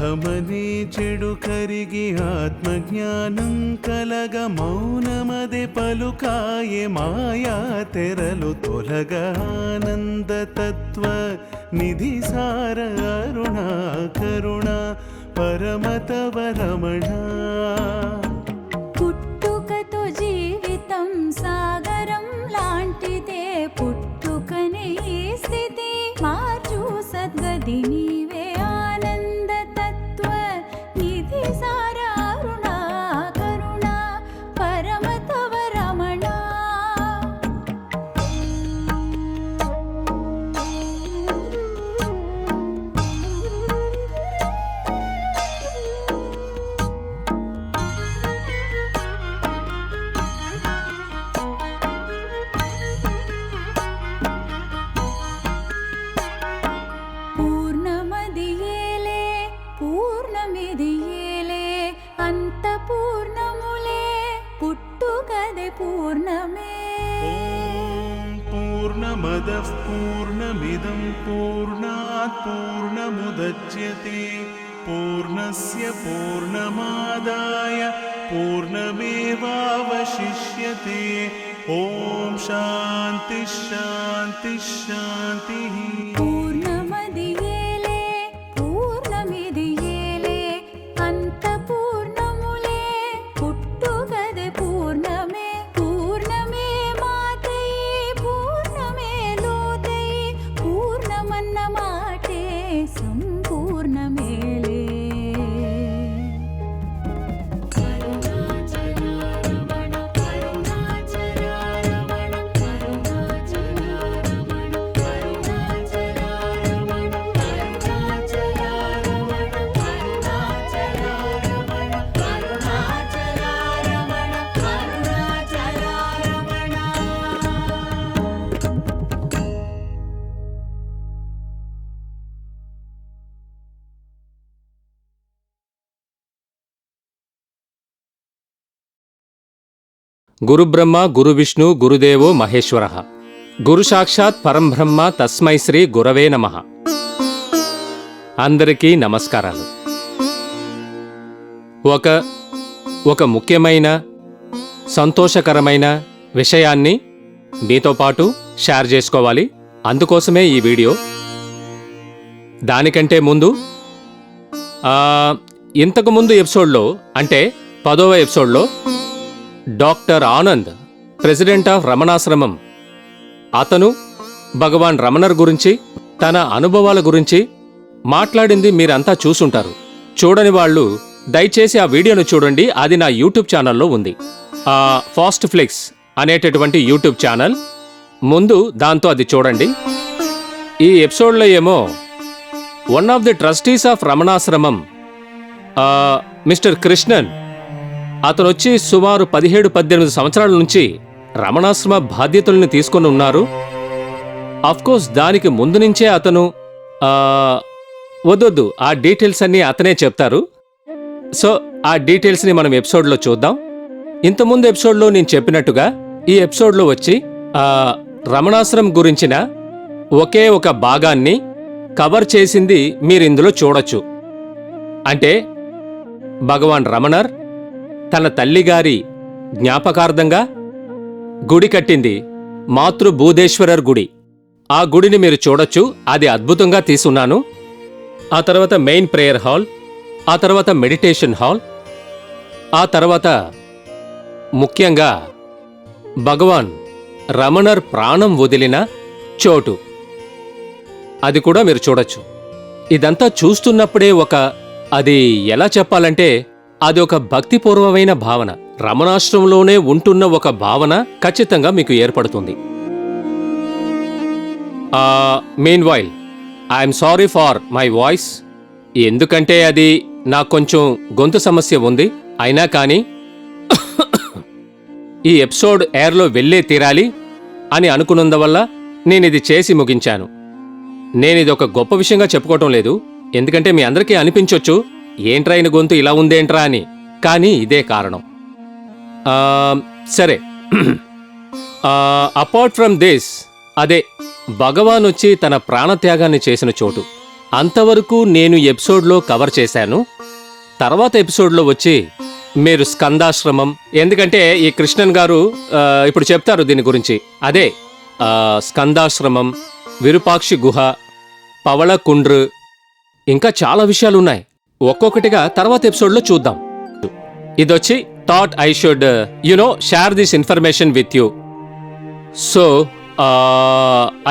అహమనే చెడు కరిగి ఆత్మజ్ఞానం కలగ మౌనమదే పలుకాయే మాయా తెరలు తొలగ ఆనంద తత్వ నిధి సార అరుణ కరుణ పరమతవ రమణ. పుట్టుకతో జీవితం సాగరం లాంటిదే, పుట్టుకనే ఈ స్థితి మార్చు సద్గతి నీవే ఆనంద తత్వ నిధి సార అరుణ కరుణ పరమతవ రమణ. పూర్ణమదియేలే పూర్ణమిదియేలే అంత పూర్ణములే పుట్టుకదే పూర్ణమే. ఓం పూర్ణమదః పూర్ణమిదం పూర్ణాత్ పూర్ణముదచ్యతే పూర్ణస్య పూర్ణమాదాయ పూర్ణమేవావశిష్యతే. ఓం శాంతి శాంతి శాంతి. పూర్ణమదియేలే పూర్ణమిదియేలే అంత పూర్ణములే పుట్టుకదే పూర్ణమే. పూర్ణమే మాతై పూర్ణమే లోతై పూర్ణమన్న మాటే సంపూర్ణమేలే. గురుబ్రహ్మ గురువిష్ణు గురుదేవో మహేశ్వరః. గురు సాక్షాత్ పరంబ్రహ్మ తస్మై శ్రీ గురవే నమః. అందరికీ నమస్కారాలు. ఒక ముఖ్యమైన సంతోషకరమైన విషయాన్ని మీతో పాటు షేర్ చేసుకోవాలి. అందుకోసమే ఈ వీడియో. దానికంటే ముందు ఇంతకుముందు ఎపిసోడ్లో అంటే 10వ ఎపిసోడ్లో doctor Anand, president of Ramanasramam, అతను భగవాన్ రమణర్ గురించి తన అనుభవాల గురించి మాట్లాడింది మీరంతా చూసుంటారు. చూడని వాళ్ళు దయచేసి ఆ వీడియోను చూడండి. అది నా యూట్యూబ్ ఛానల్లో ఉంది. ఫాస్ట్ ఫ్లిక్స్ అనేటటువంటి యూట్యూబ్ ఛానల్. ముందు దాంతో అది చూడండి. ఈ ఎపిసోడ్లో ఏమో one of the trustees of Ramanasramam mister Krishnan, అతను వచ్చి సుమారు 17-18 సంవత్సరాల నుంచి రమణాశ్రమ బాధ్యతలను తీసుకొని ఉన్నారు. అఫ్కోర్స్ దానికి ముందు నుంచే అతను వద్దొద్దు ఆ డీటెయిల్స్ అన్నీ అతనే చెప్తారు. సో ఆ డీటెయిల్స్ని మనం ఎపిసోడ్లో చూద్దాం. ఇంతకుముందు ఎపిసోడ్లో నేను చెప్పినట్టుగా ఈ ఎపిసోడ్లో వచ్చి రమణాశ్రమం గురించిన ఒకే ఒక భాగాన్ని కవర్ చేసింది మీరు ఇందులో చూడొచ్చు. అంటే భగవాన్ రమణర్ తన తల్లిగారి జ్ఞాపకార్థంగా గుడి కట్టింది, మాతృభూదేశ్వరర్ గుడి. ఆ గుడిని మీరు చూడొచ్చు. అది అద్భుతంగా తీసున్నాను. ఆ తర్వాత మెయిన్ ప్రేయర్ హాల్, ఆ తర్వాత మెడిటేషన్ హాల్, ఆ తర్వాత ముఖ్యంగా భగవాన్ రమణర్ ప్రాణం వదిలిన చోటు, అది కూడా మీరు చూడొచ్చు. ఇదంతా చూస్తున్నప్పుడే అది ఎలా చెప్పాలంటే అది ఒక భక్తిపూర్వమైన భావన, రమణాశ్రమంలోనే ఉంటున్న ఒక భావన ఖచ్చితంగా మీకు ఏర్పడుతుంది. Meanwhile I'm sorry for my voice, ఎందుకంటే అది నాకు కొంచెం గొంతు సమస్య ఉంది. అయినా కానీ ఈ ఎపిసోడ్ ఎయిర్లో వెళ్ళే తీరాలి అని అనుకున్నందువల్ల నేనిది చేసి ముగించాను. నేనిది ఒక గొప్ప విషయంగా చెప్పుకోవటం లేదు, ఎందుకంటే మీ అందరికీ అనిపించొచ్చు ఏంట్రా ఈయన గొంతు ఇలా ఉందేంట్రా అని. కానీ ఇదే కారణం. సరే, అపార్ట్ ఫ్రమ్ దిస్, అదే భగవాన్ వచ్చి తన ప్రాణత్యాగాన్ని చేసిన చోటు. అంతవరకు నేను ఎపిసోడ్లో కవర్ చేశాను. తర్వాత ఎపిసోడ్లో వచ్చి మీరు స్కందాశ్రమం, ఎందుకంటే ఈ కృష్ణన్ గారు ఇప్పుడు చెప్తారు దీని గురించి. అదే స్కందాశ్రమం, విరూపాక్షి గుహ, పవళకుండ్రు, ఇంకా చాలా విషయాలున్నాయి. ఒక్కొక్కటిగా తర్వాత ఎపిసోడ్లో చూద్దాం. ఇదొచ్చి thought I should share this information with you. So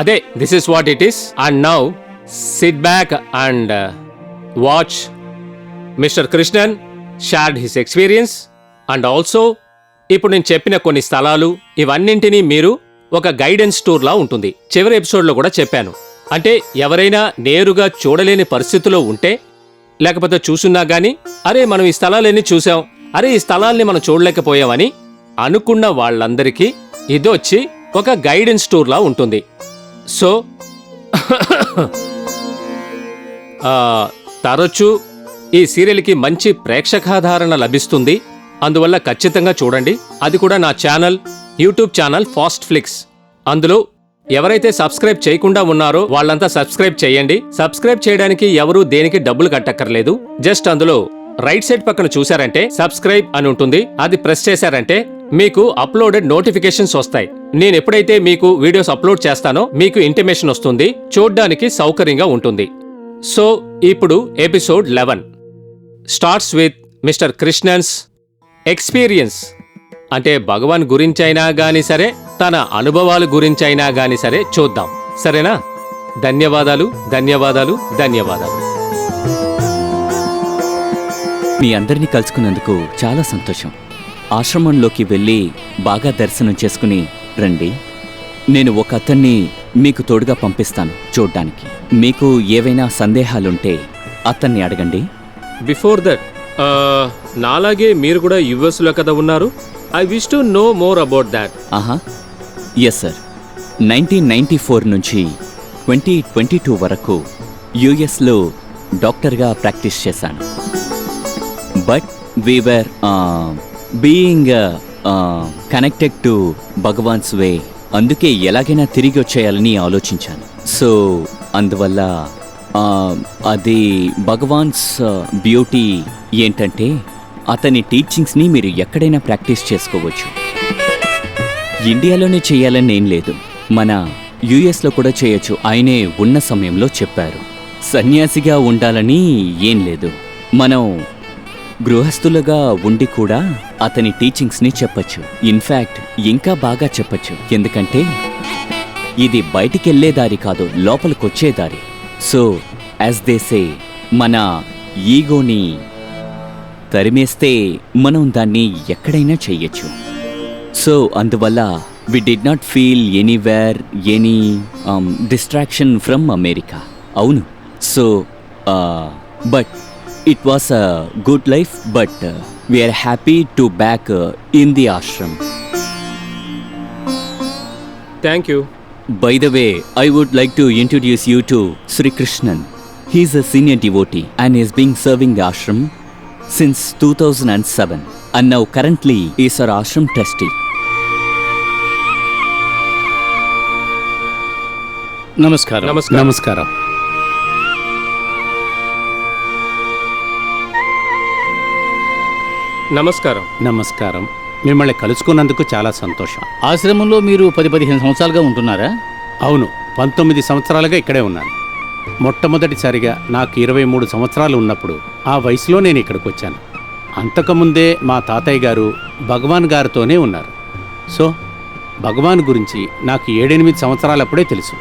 అదే this is what it is. And now sit back and watch mister Krishnan shared his experience. And also ఇప్పుడు నేను చెప్పిన కొన్ని స్థలాలు ఇవన్నింటినీ మీరు ఒక గైడెన్స్ టూర్లా ఉంటుంది. చివరి ఎపిసోడ్లో కూడా చెప్పాను. అంటే ఎవరైనా నేరుగా చూడలేని పరిస్థితిలో ఉంటే, లేకపోతే చూసున్నా గానీ అరే మనం ఈ స్థలాలన్నీ చూసాం, అరే ఈ స్థలాల్ని మనం చూడలేకపోయామని అనుకున్న వాళ్ళందరికీ ఇదొచ్చి ఒక గైడెన్స్ టూర్లా ఉంటుంది. సో తరచూ ఈ సీరియల్కి మంచి ప్రేక్షకాదరణ లభిస్తుంది. అందువల్ల ఖచ్చితంగా చూడండి. అది కూడా నా ఛానల్, యూట్యూబ్ ఛానల్ ఫాస్ట్ ఫ్లిక్స్. అందులో ఎవరైతే సబ్స్క్రైబ్ చేయకుండా ఉన్నారో వాళ్ళంతా సబ్స్క్రైబ్ చేయండి. సబ్స్క్రైబ్ చేయడానికి ఎవరూ దేనికి డబ్బులు కట్టక్కర్లేదు. జస్ట్ అందులో రైట్ సైడ్ పక్కన చూశారంటే సబ్స్క్రైబ్ అని ఉంటుంది. అది ప్రెస్ చేశారంటే మీకు అప్లోడెడ్ నోటిఫికేషన్స్ వస్తాయి. నేను ఎప్పుడైతే మీకు వీడియోస్ అప్లోడ్ చేస్తానో మీకు ఇంటిమేషన్ వస్తుంది. చూడ్డానికి సౌకర్యంగా ఉంటుంది. సో ఇప్పుడు episode 11 starts with mister Krishnan's experience. అంటే భగవాన్ గురించైనా గాని సరే, తన అనుభవాల గురించైనా గాని సరే చూద్దాం. సరేనా? ధన్యవాదాలు, ధన్యవాదాలు, ధన్యవాదాలు. మీ అందరినీ కలుసుకున్నందుకు చాలా సంతోషం. ఆశ్రమంలోకి వెళ్ళి బాగా దర్శనం చేసుకుని రండి. నేను ఒక అతన్ని మీకు తోడుగా పంపిస్తాను చూడ్డానికి. మీకు ఏవైనా సందేహాలుంటే అతన్ని అడగండి. బిఫోర్ దట్ నాలాగే మీరు కూడా యుఎస్లో కదా ఉన్నారు. I wish to know more about that. ఆహా, ఎస్ సార్. 1994 నుంచి 2022 వరకు యుఎస్లో డాక్టర్గా ప్రాక్టీస్ చేశాను. But we were being connected to Bhagavan's way. అందుకే ఎలాగైనా తిరిగి వచ్చేయాలని ఆలోచించాను. సో అందువల్ల అది భగవాన్స్ బ్యూటీ ఏంటంటే అతని టీచింగ్స్ని మీరు ఎక్కడైనా ప్రాక్టీస్ చేసుకోవచ్చు. ఇండియాలోనే చేయాలని ఏం లేదు, మన యుఎస్లో కూడా చేయొచ్చు. ఆయనే ఉన్న సమయంలో చెప్పారు. సన్యాసిగా ఉండాలని ఏం లేదు, మనం గృహస్థులుగా ఉండి కూడా అతని టీచింగ్స్ని చెప్పచ్చు. ఇన్ఫ్యాక్ట్ ఇంకా బాగా చెప్పచ్చు. ఎందుకంటే ఇది బయటికెళ్లే దారి కాదు, లోపలికొచ్చే దారి. సో యాజ్ దే సే, మన ఈగోని తరిమేస్తే మనం దాన్ని ఎక్కడైనా చెయ్యొచ్చు. సో అందువల్ల we did not feel anywhere any distraction from America. అవును. So but it was a good life, but we are happy to back in the ashram. Thank you. By the way, I would like to introduce you to Sri Krishnan. He is a senior devotee and is being serving the ashram since 2007 and now currently is our ashram trustee. నమస్కారం. నమస్కారం. నమస్కారం. నమస్కారం. మిమ్మల్ని కలుసుకున్నందుకు చాలా సంతోషం. ఆశ్రమంలో మీరు 10-15 సంవత్సరాలుగా ఉంటున్నారా? అవును, 19 సంవత్సరాలుగా ఇక్కడే ఉన్నాను. మొట్టమొదటిసారిగా నాకు 23 సంవత్సరాలు ఉన్నప్పుడు ఆ వయసులో నేను ఇక్కడికి వచ్చాను. అంతకుముందే మా తాతయ్య గారు భగవాన్ గారితోనే ఉన్నారు. సో భగవాన్ గురించి నాకు 7-8 సంవత్సరాలప్పుడే తెలుసు.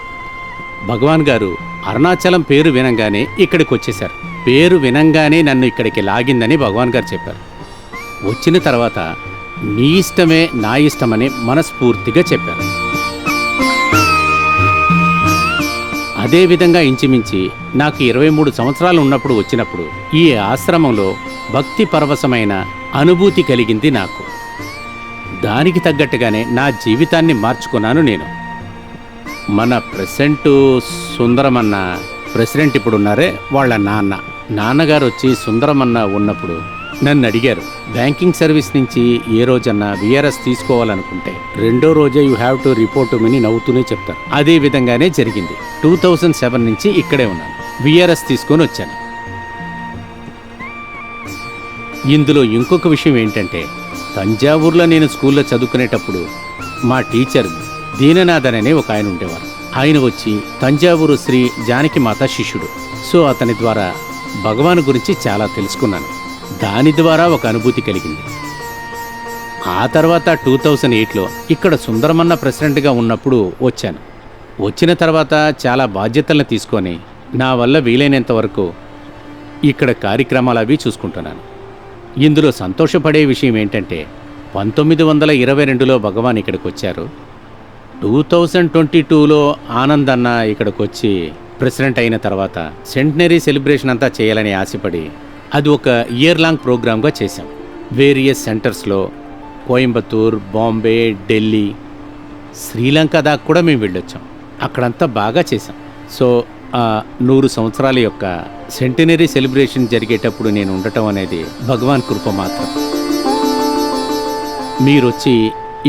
భగవాన్ గారు అరుణాచలం పేరు వినంగానే ఇక్కడికి వచ్చేశారు. పేరు వినంగానే నన్ను ఇక్కడికి లాగిందని భగవాన్ గారు చెప్పారు. వచ్చిన తర్వాత నీ ఇష్టమే నా ఇష్టమని మనస్ఫూర్తిగా చెప్పారు. అదేవిధంగా ఇంచుమించి నాకు 23 సంవత్సరాలు ఉన్నప్పుడు వచ్చినప్పుడు ఈ ఆశ్రమంలో భక్తి పరవశమైన అనుభూతి కలిగింది నాకు. దానికి తగ్గట్టుగానే నా జీవితాన్ని మార్చుకున్నాను నేను. మన ప్రెసిడెంట్ సుందరమన్న ప్రెసిడెంట్ ఇప్పుడున్నారే, వాళ్ళ నాన్నగారు వచ్చి సుందరమన్న ఉన్నప్పుడు నన్ను అడిగారు, బ్యాంకింగ్ సర్వీస్ నుంచి ఏ రోజన్నా విఆర్ఎస్ తీసుకోవాలనుకుంటే 2వ రోజే you have to report mini నవ్వుతూనే చెప్తారు. అదే విధంగానే జరిగింది. 2007 నుంచి ఇక్కడే ఉన్నాను. విఆర్ఎస్ తీసుకొని వచ్చాను. ఇందులో ఇంకొక విషయం ఏంటంటే, తంజావూరులో నేను స్కూల్లో చదువుకునేటప్పుడు మా టీచర్ దీననాథన్ అనే ఒక ఆయన ఉండేవారు. ఆయన వచ్చి తంజావూరు శ్రీ జానకి మాత శిష్యుడు. సో అతని ద్వారా భగవాన్ గురించి చాలా తెలుసుకున్నాను. దాని ద్వారా ఒక అనుభూతి కలిగింది. ఆ తర్వాత 2008లో ఇక్కడ సుందరమన్న ప్రెసిడెంట్గా ఉన్నప్పుడు వచ్చాను. వచ్చిన తర్వాత చాలా బాధ్యతలను తీసుకొని నా వల్ల వీలైనంత వరకు ఇక్కడ కార్యక్రమాలు అవి చూసుకుంటున్నాను. ఇందులో సంతోషపడే విషయం ఏంటంటే 1922లో భగవాన్ ఇక్కడికి వచ్చారు. 2022లో ఆనంద్ అన్న ఇక్కడికి వచ్చి ప్రెసిడెంట్ అయిన తర్వాత సెంటనరీ సెలబ్రేషన్ అంతా చేయాలని ఆశపడి అది ఒక ఇయర్ లాంగ్ ప్రోగ్రామ్గా చేశాం. వేరియస్ సెంటర్స్లో కోయంబత్తూర్, బాంబే, ఢిల్లీ, శ్రీలంక దాకా కూడా మేము వెళ్ళొచ్చాం. అక్కడంతా బాగా చేశాం. సో 100 సంవత్సరాల యొక్క సెంటనరీ సెలబ్రేషన్ జరిగేటప్పుడు నేను ఉండటం అనేది భగవాన్ కృప మాత్రం. మీరొచ్చి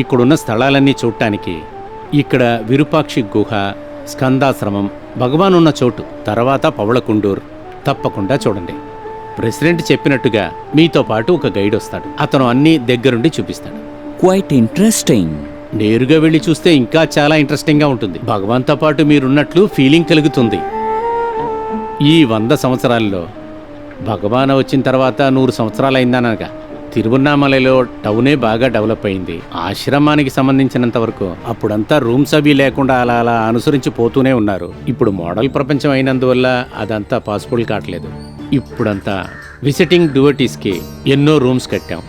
ఇక్కడున్న స్థలాలన్నీ చూడటానికి, ఇక్కడ విరూపాక్షి గుహ, స్కందాశ్రమం, భగవాన్ ఉన్న చోటు, తర్వాత పవళకుండూర్ తప్పకుండా చూడండి. ప్రెసిడెంట్ చెప్పినట్టుగా మీతో పాటు ఒక గైడ్ వస్తాడు. అతను అన్నీ దగ్గరుండి చూపిస్తాడు. Quite interesting. నేరుగా వెళ్ళి చూస్తే ఇంకా చాలా ఇంట్రెస్టింగ్గా ఉంటుంది. భగవాన్తో పాటు మీరున్నట్లు ఫీలింగ్ కలుగుతుంది. ఈ 100 సంవత్సరాల్లో భగవాన్ వచ్చిన తర్వాత 100 సంవత్సరాలు అయిందనగా తిరువన్నామలలో టౌనే బాగా డెవలప్ అయింది. ఆశ్రమానికి సంబంధించినంత వరకు అప్పుడంతా రూమ్స్ అవి లేకుండా అలా అలా అనుసరించి పోతూనే ఉన్నారు. ఇప్పుడు మోడల్ ప్రపంచం అయినందువల్ల అదంతా పాసిబుల్ కావట్లేదు. ఇప్పుడంతా విజిటింగ్ డివోటీస్కి ఎన్నో రూమ్స్ కట్టాం.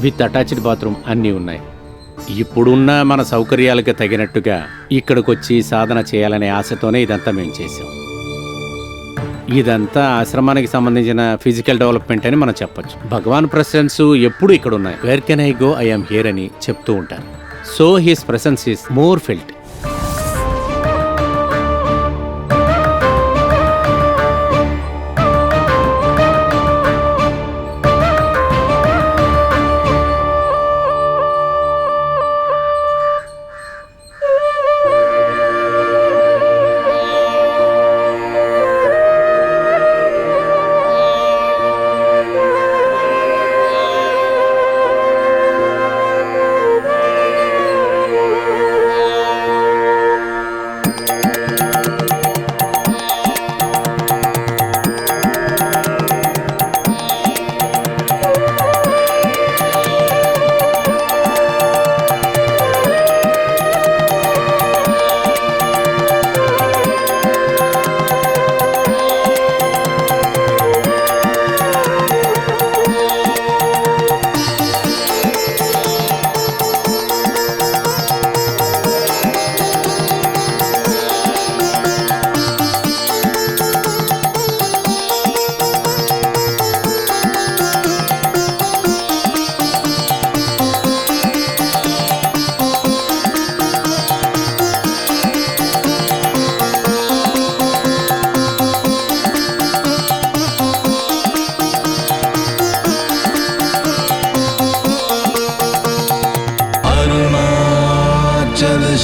విత్ అటాచ్డ్ బాత్రూమ్ అన్నీ ఉన్నాయి. ఇప్పుడున్న మన సౌకర్యాలకు తగినట్టుగా ఇక్కడికొచ్చి సాధన చేయాలనే ఆశతోనే ఇదంతా మేము చేసాం. ఇదంతా ఆశ్రమానికి సంబంధించిన ఫిజికల్ డెవలప్మెంట్ అని మనం చెప్పొచ్చు. భగవాన్ ప్రెసెన్స్ ఎప్పుడు ఇక్కడ ఉన్నాయి. Where can I go, I am here అని చెప్తూ ఉంటారు. So his presence is more felt.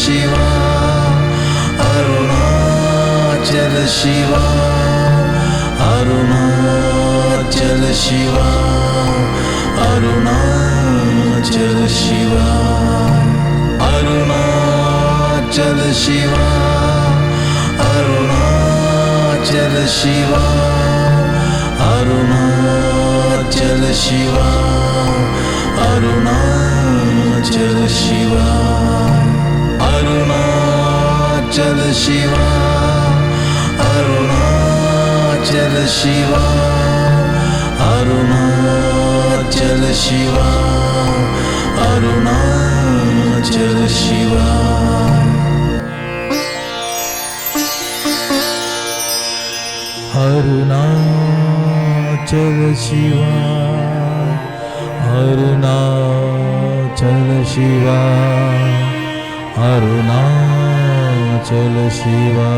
Shiva Arunachal Shiva Arunachal Shiva Arunachal Shiva Arunachal Shiva Arunachal Shiva Arunachal Shiva Arunachal Shiva Arunachal Shiva Arunachal Shiva Arunachal Shiva Arunachal Shiva Arunachal Shiva Arunachal Shiva Arunachal Shiva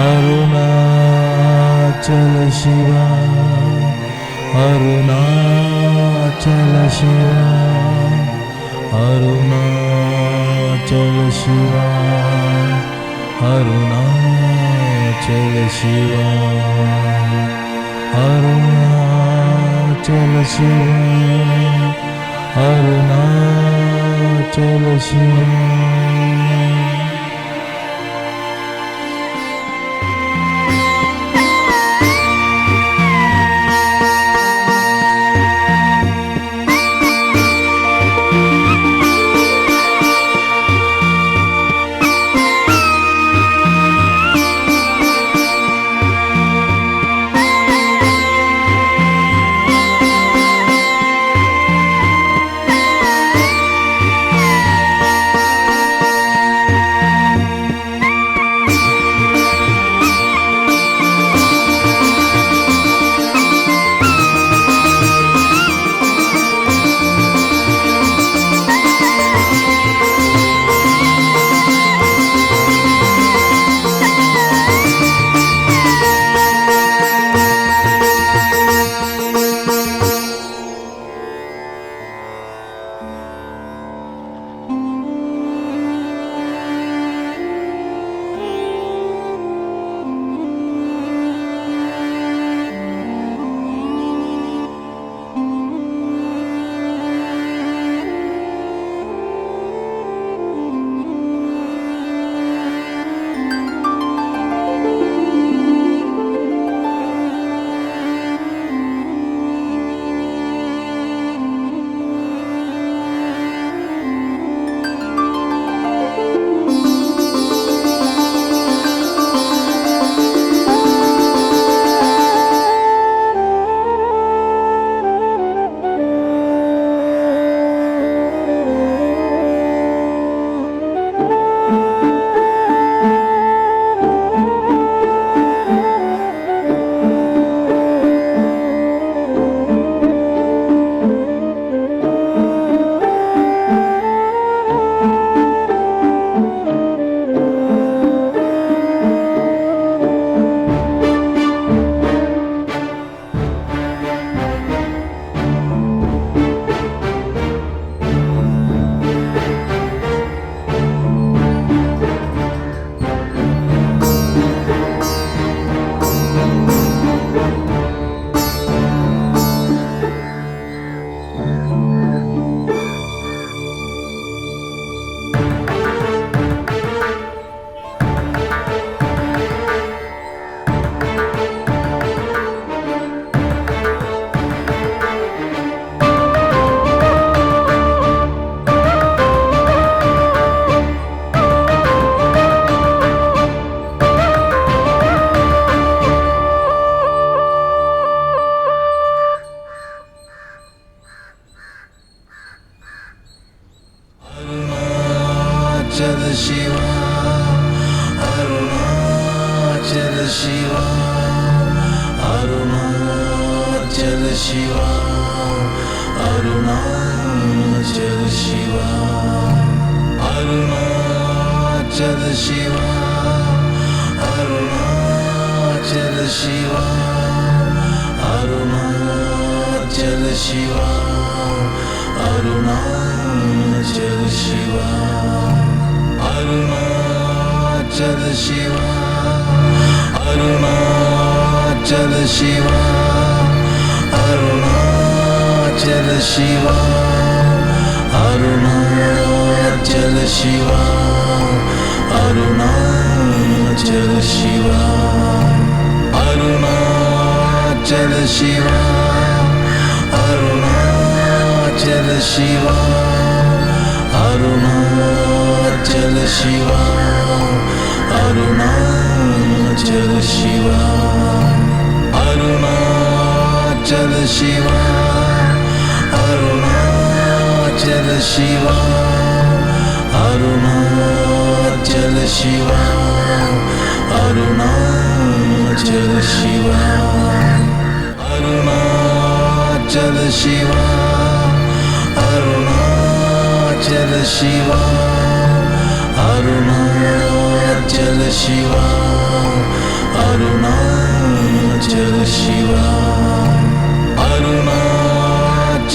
Arunachal Shiva Arunachal Shiva Arunachal Shiva Arunachal Shiv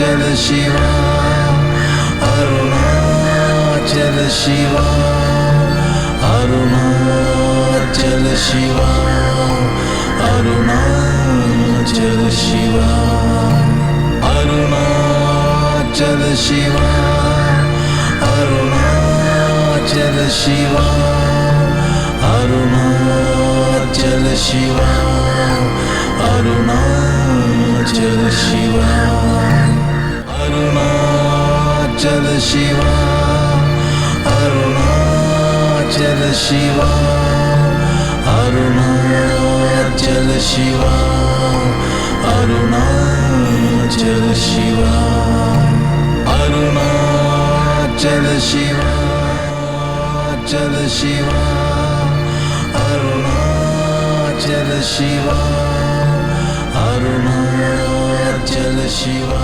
Arunachal Shiv Arunachal Shiv Arunachal Shiva Arunachal Shiva Arunachal Shiva Arunachal Shiva Arunachal Shiva Arunachal Shiva Arunachal Shiva Arunachal Shiva Arunachal Shiva Arunachal Shiva Arunachal Shiva Arunachal Shiva Arunachal Shiva Arunachal Shiva